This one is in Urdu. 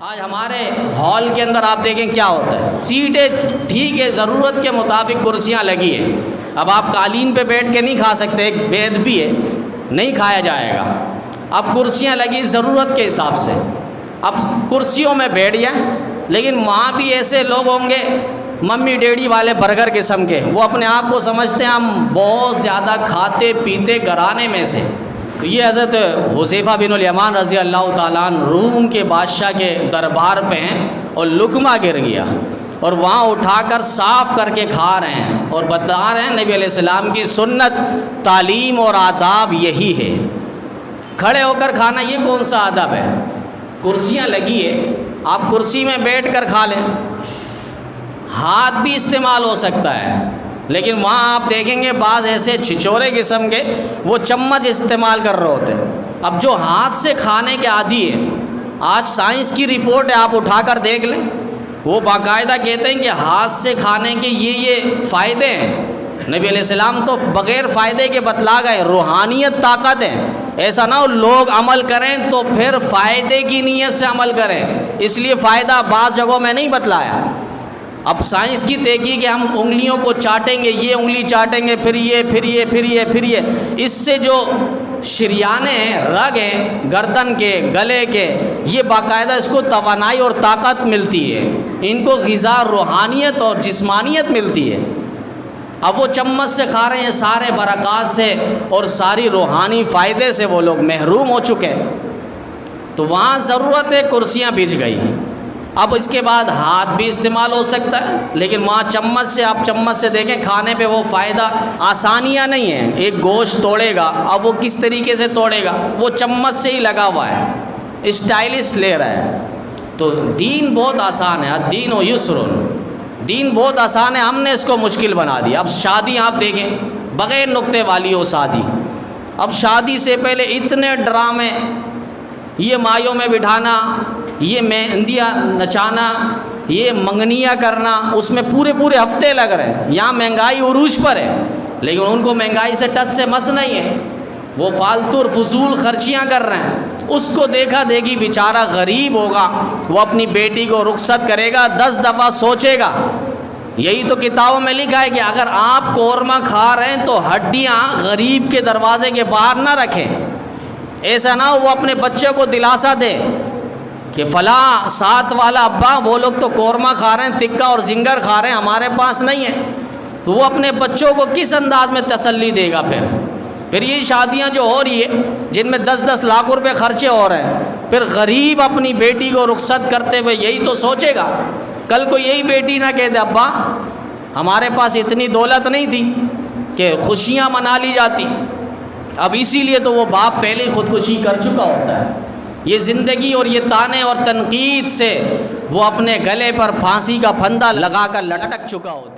آج ہمارے ہال کے اندر آپ دیکھیں کیا ہوتا ہے، سیٹیں ٹھیک ہے، ضرورت کے مطابق کرسیاں لگی ہیں۔ اب آپ قالین پہ بیٹھ کے نہیں کھا سکتے، ایک بے ادبی ہے، نہیں کھایا جائے گا۔ اب کرسیاں لگی ضرورت کے حساب سے، اب کرسیوں میں بیٹھ جائیں، لیکن وہاں بھی ایسے لوگ ہوں گے ممی ڈیڈی والے برگر قسم کے، وہ اپنے آپ کو سمجھتے ہیں ہم بہت زیادہ کھاتے پیتے گھرانے میں سے۔ تو یہ حضرت حذیفہ بن الیمان رضی اللہ تعالیٰ عنہ روم کے بادشاہ کے دربار پہ ہیں اور لقمہ گر گیا اور وہاں اٹھا کر صاف کر کے کھا رہے ہیں اور بتا رہے ہیں نبی علیہ السلام کی سنت، تعلیم اور آداب یہی ہے۔ کھڑے ہو کر کھانا یہ کون سا آداب ہے؟ کرسیاں لگی ہے، آپ کرسی میں بیٹھ کر کھا لیں، ہاتھ بھی استعمال ہو سکتا ہے، لیکن وہاں آپ دیکھیں گے بعض ایسے چھچورے قسم کے وہ چمچ استعمال کر رہے ہوتے ہیں۔ اب جو ہاتھ سے کھانے کے عادی ہے، آج سائنس کی رپورٹ ہے، آپ اٹھا کر دیکھ لیں، وہ باقاعدہ کہتے ہیں کہ ہاتھ سے کھانے کے یہ فائدے ہیں۔ نبی علیہ السلام تو بغیر فائدے کے بتلا گئے، روحانیت طاقت ہے۔ ایسا نہ ہو لوگ عمل کریں تو پھر فائدے کی نیت سے عمل کریں، اس لیے فائدہ بعض جگہوں میں نہیں بتلایا۔ اب سائنس کی تحقیق ہے، ہم انگلیوں کو چاٹیں گے، یہ انگلی چاٹیں گے، پھر یہ، اس سے جو شریانے ہیں، رگ ہیں گردن کے، گلے کے، یہ باقاعدہ اس کو توانائی اور طاقت ملتی ہے، ان کو غذا، روحانیت اور جسمانیت ملتی ہے۔ اب وہ چمچ سے کھا رہے ہیں، سارے برکات سے اور ساری روحانی فائدے سے وہ لوگ محروم ہو چکے ہیں۔ تو وہاں ضرورت ہے، کرسیاں بچ گئی۔ اب اس کے بعد ہاتھ بھی استعمال ہو سکتا ہے، لیکن وہاں چمچ سے، آپ چمچ سے دیکھیں کھانے پہ وہ فائدہ، آسانیاں نہیں ہیں۔ ایک گوشت توڑے گا، اب وہ کس طریقے سے توڑے گا، وہ چمچ سے ہی لگا ہوا ہے، اسٹائلش لے رہا ہے۔ تو دین بہت آسان ہے، الدین و یسر، دین بہت آسان ہے، ہم نے اس کو مشکل بنا دیا۔ اب شادی آپ دیکھیں، بغیر نقطے والی ہو شادی، اب شادی سے پہلے اتنے ڈرامے، یہ مایوں میں بٹھانا، یہ مہندیاں نچانا، یہ منگنیاں کرنا، اس میں پورے ہفتے لگ رہے ہیں۔ یہاں مہنگائی عروج پر ہے، لیکن ان کو مہنگائی سے ٹس سے مس نہیں ہے، وہ فالتو اور فضول خرچیاں کر رہے ہیں۔ اس کو دیکھا دیکھی بیچارہ غریب ہوگا، وہ اپنی بیٹی کو رخصت کرے گا، 10 دفعہ سوچے گا۔ یہی تو کتابوں میں لکھا ہے کہ اگر آپ قورمہ کھا رہے ہیں تو ہڈیاں غریب کے دروازے کے باہر نہ رکھیں۔ ایسا نہ ہو وہ اپنے بچے کو دلاسا دے کہ فلاں ساتھ والا ابا، وہ لوگ تو قورمہ کھا رہے ہیں، تکہ اور زنگر کھا رہے ہیں، ہمارے پاس نہیں ہے۔ تو وہ اپنے بچوں کو کس انداز میں تسلی دے گا؟ پھر یہ شادیاں جو ہو رہی ہے جن میں 10 لاکھ روپے خرچے ہو رہے ہیں، پھر غریب اپنی بیٹی کو رخصت کرتے ہوئے یہی تو سوچے گا۔ کل کو یہی بیٹی نہ کہہ دے ابا ہمارے پاس اتنی دولت نہیں تھی کہ خوشیاں منا لی جاتی۔ اب اسی لیے تو وہ باپ پہلے ہی خودکشی کر چکا ہوتا ہے۔ یہ زندگی اور یہ تانے اور تنقید سے وہ اپنے گلے پر پھانسی کا پھندا لگا کر لٹک چکا ہوتا ہے۔